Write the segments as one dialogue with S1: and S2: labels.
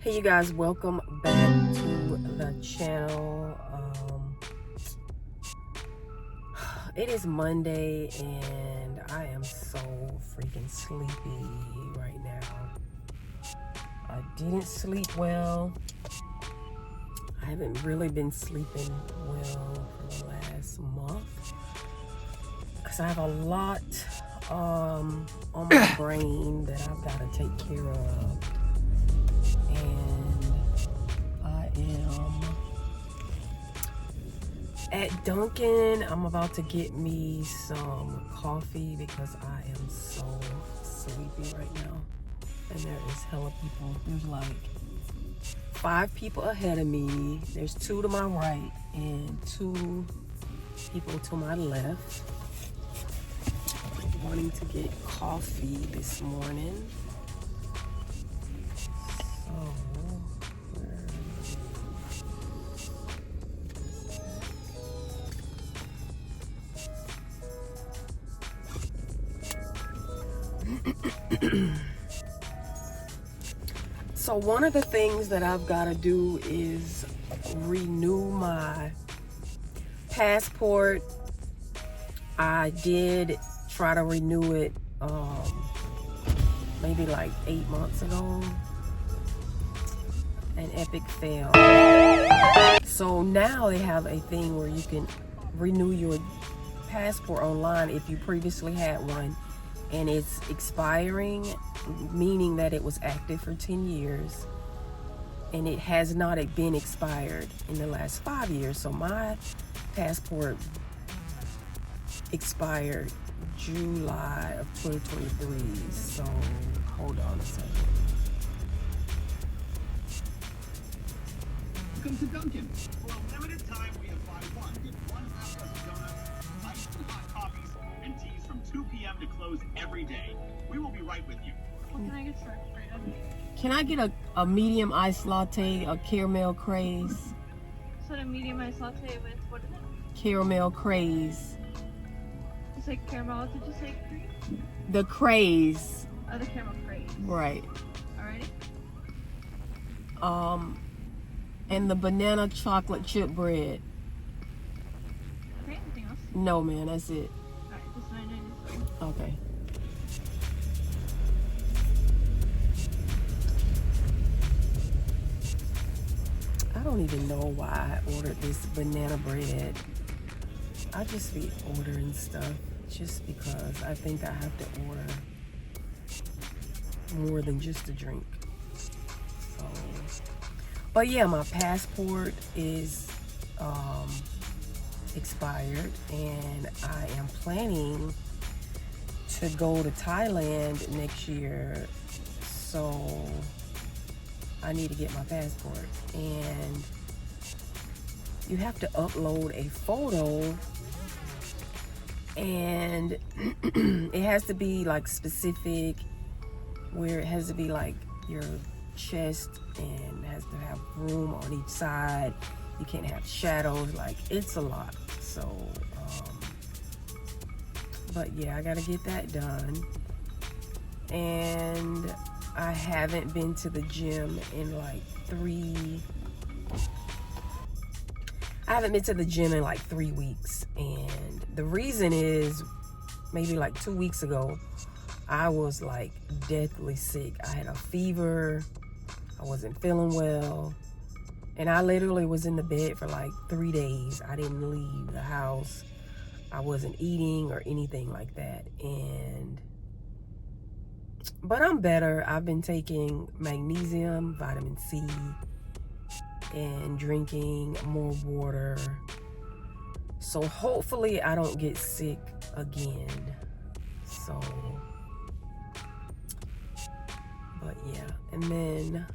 S1: Hey you guys, welcome back to the channel. It is Monday and I am so freaking sleepy right now. I didn't sleep well. I haven't really been sleeping well for the last month because I have a lot on my brain that I've got to take care of. And I am at Dunkin'. I'm about to get me some coffee because I am so sleepy right now. And there is hella people. There's like 5 people ahead of me. There's 2 to my right and 2 people to my left. Wanting to get coffee this morning. So one of the things that I've got to do is renew my passport. I did try to renew it maybe like 8 months ago. An epic fail. So now they have a thing where you can renew your passport online if you previously had one and it's expiring, meaning that it was active for 10 years and it has not been expired in the last 5 years. So my passport expired July of 2023. So hold on a second.
S2: Welcome to Dunkin'. For a limited time, we have buy one, get one half dozen donuts, iced and hot coffees, and teas from 2 p.m. to close every day. We will be right with you.
S3: What can I get for you?
S1: Can I get a medium iced latte, a caramel craze?
S3: So a medium iced latte with, what is it?
S1: Caramel craze.
S3: You say caramel, did you say cream?
S1: The craze.
S3: Oh, the caramel craze.
S1: Right.
S3: Alrighty.
S1: And the banana chocolate chip bread.
S3: Okay, anything else?
S1: No, man, that's it.
S3: Alright, just $9.93.
S1: Okay. I don't even know why I ordered this banana bread. I just be ordering stuff just because I think I have to order more than just a drink. So, but yeah, my passport is expired and I am planning to go to Thailand next year. So I need to get my passport, and you have to upload a photo, and it has to be like specific, where it has to be like your chest and has to have room on each side. You can't have shadows. Like, it's a lot. So but yeah, I gotta get that done. And I haven't been to the gym in like 3 weeks. And the reason is, maybe like 2 weeks ago, I was like deathly sick. I had a fever. I wasn't feeling well. And I literally was in the bed for like 3 days. I didn't leave the house. I wasn't eating or anything like that. But I'm better. I've been taking magnesium, vitamin C, and drinking more water. So hopefully I don't get sick again. So, but yeah. And then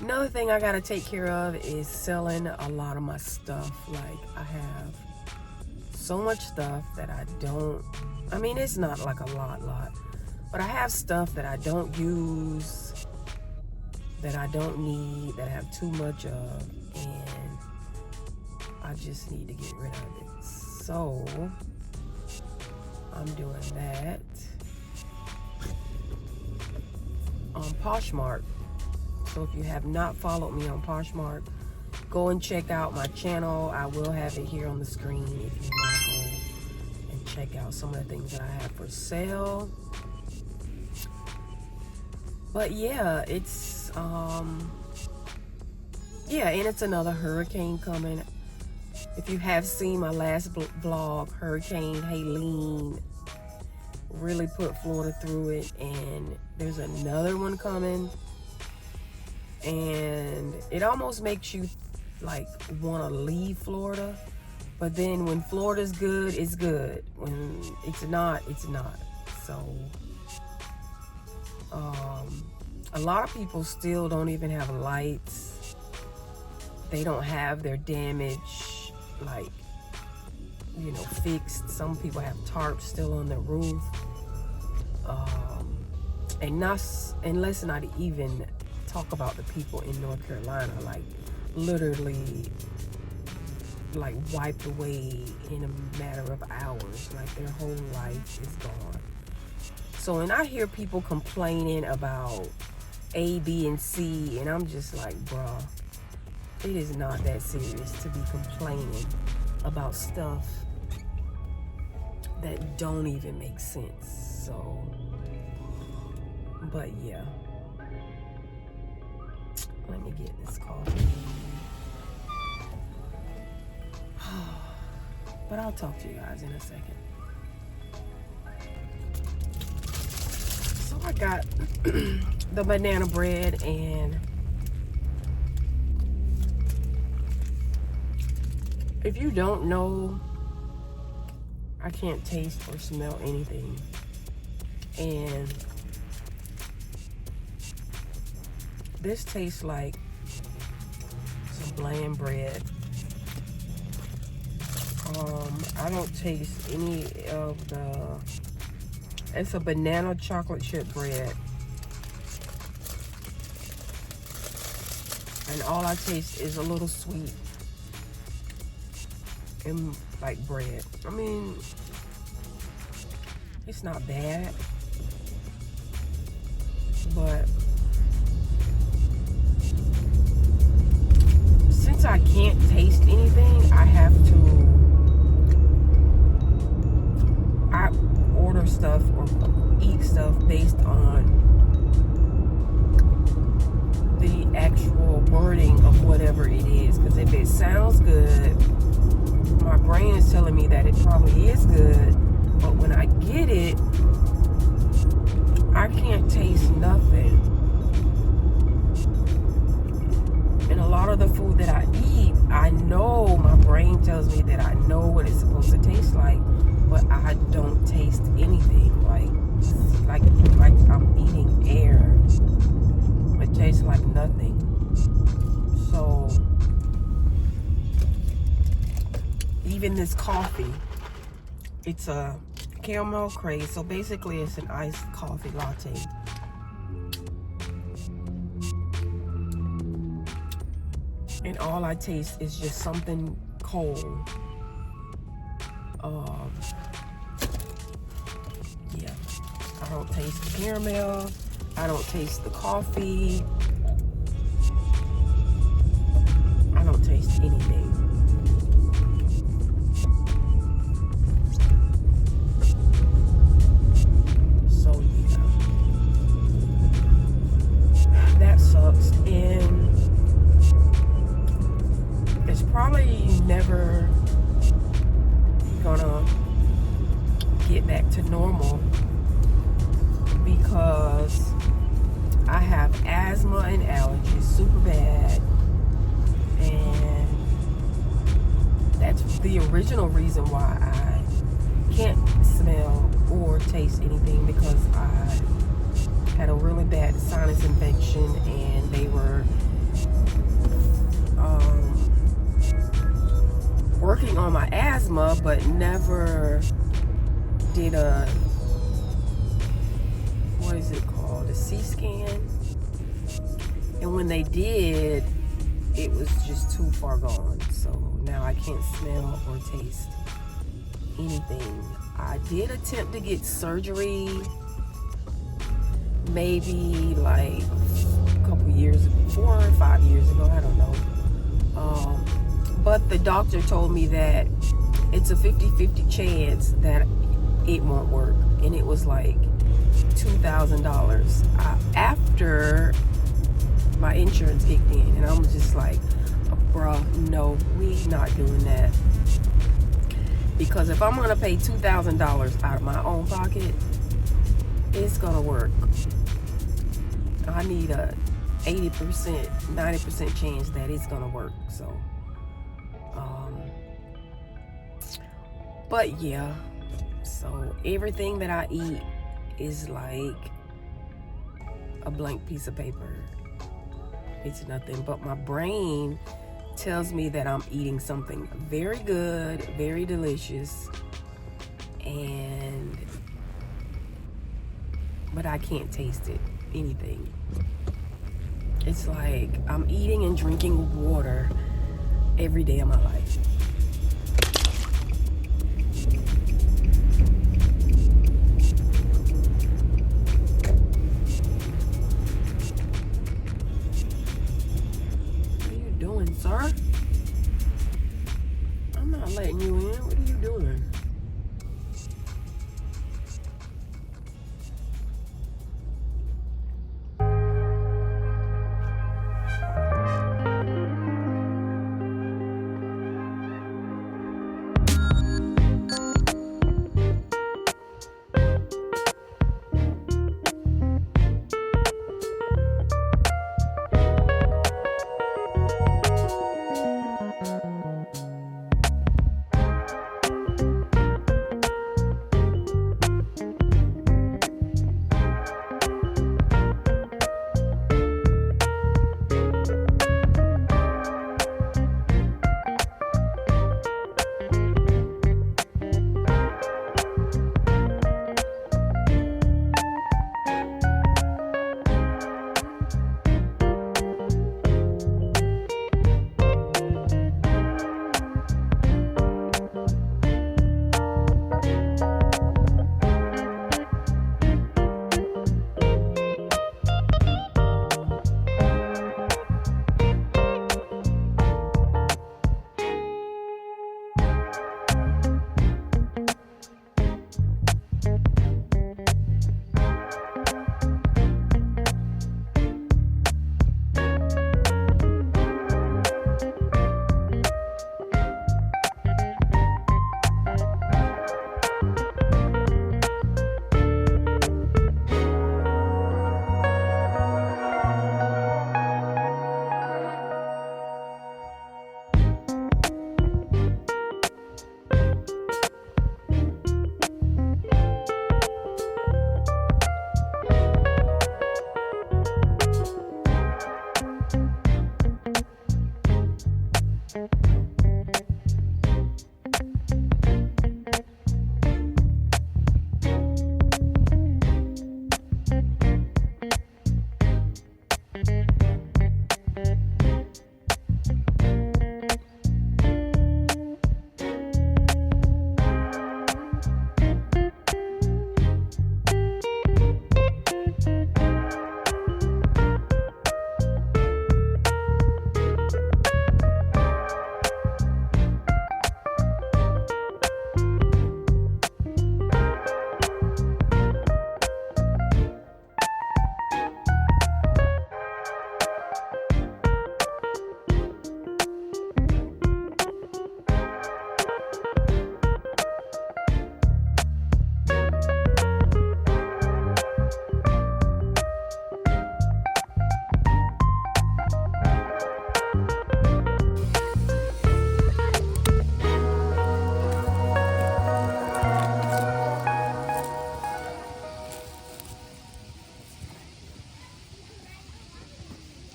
S1: another thing I gotta take care of is selling a lot of my stuff. Like, I have so much stuff that I mean, it's not like a lot, but I have stuff that I don't use, that I don't need, that I have too much of, and I just need to get rid of it. So I'm doing that. Poshmark So if you have not followed me on Poshmark, go and check out my channel. I will have it here on the screen if you want to go and check out some of the things that I have for sale. But yeah, it's yeah, and it's another hurricane coming. If you have seen my last vlog, Hurricane Helene really put Florida through it, and there's another one coming, and it almost makes you like want to leave Florida. But then when Florida's good, it's good. When it's not, it's not. So a lot of people still don't even have lights. They don't have their damage, like, you know, fixed. Some people have tarps still on their roof. And let's not even talk about the people in North Carolina, like literally like wiped away in a matter of hours. Like their whole life is gone. So, and I hear people complaining about A, B, and C, and I'm just like, bruh, it is not that serious to be complaining about stuff that don't even make sense. So, but yeah, let me get this coffee. But I'll talk to you guys in a second. So I got the banana bread, and if you don't know, I can't taste or smell anything. And this tastes like some bland bread. I don't taste any of the, it's a banana chocolate chip bread. And all I taste is a little sweet and like bread. I mean, it's not bad, but since I can't taste anything, I have to, I order stuff or eat stuff based on the actual wording of whatever it is. Because if it sounds good, my brain is telling me that it probably is good. But when I get it, I can't taste nothing. And a lot of the food that I eat, I know, my brain tells me that I know what it's supposed to taste like, but I don't taste anything. Like I'm eating air. It tastes like nothing. So even this coffee, it's a caramel craze. So basically it's an iced coffee latte. And all I taste is just something cold. Yeah, I don't taste the caramel. I don't taste the coffee. I don't taste anything. So yeah, that sucks. And it's probably never gonna get back to normal because I have asthma and allergies super bad, and that's the original reason why I can't smell or taste anything, because I had a really bad sinus infection and they were working on my asthma, but never did a, what is it called, a CT scan. And when they did, it was just too far gone. So now I can't smell or taste anything. I did attempt to get surgery maybe like a couple years years ago. I don't know. But the doctor told me that it's a 50-50 chance that it won't work. And it was like $2,000 after my insurance kicked in. And I'm just like, bruh, no, we not doing that. Because if I'm gonna pay $2,000 out of my own pocket, it's gonna work. I need a 80%, 90% chance that it's gonna work. So, but yeah, so everything that I eat is like a blank piece of paper. It's nothing, but my brain tells me that I'm eating something very good, very delicious, but I can't taste it, anything. It's like I'm eating and drinking water every day of my life. What are you doing, sir? I'm not letting you in. What are you doing?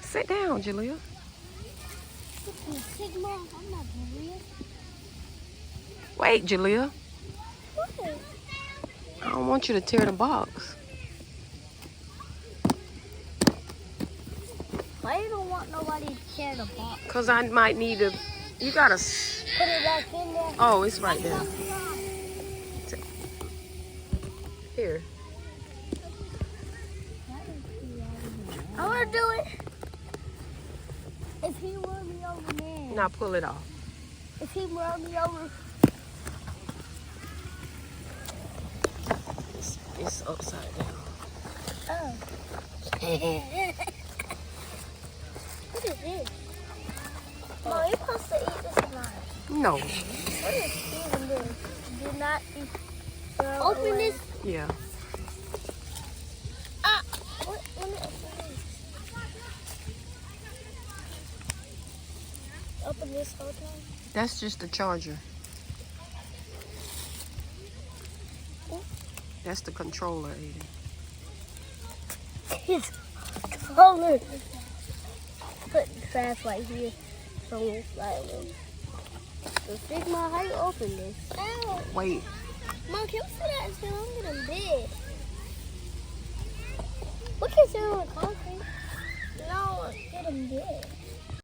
S1: Sit down, Julia. Wait, Julia. I don't want you to tear the box.
S4: Why you don't want nobody to tear the box?
S1: Because I might need to... You gotta...
S4: Put it back in there.
S1: Oh, it's right there. Here.
S4: I want to do it.
S1: Now pull it off.
S4: If he run me over.
S1: It's upside down.
S4: Oh. What is this? Mom, you're supposed to eat this or not?
S1: No.
S4: What is even this? Do not eat. Open this.
S1: Yeah.
S4: Ah! What? Let me open this. Open this whole time?
S1: That's just the charger. That's the controller, Aiden.
S4: His controller. Put the trash right here. So it's like, so Sigma, how you open this? Ow.
S1: Wait.
S4: Mom, can we sit that until I'm getting big? We can sit on the concrete. No, get him big.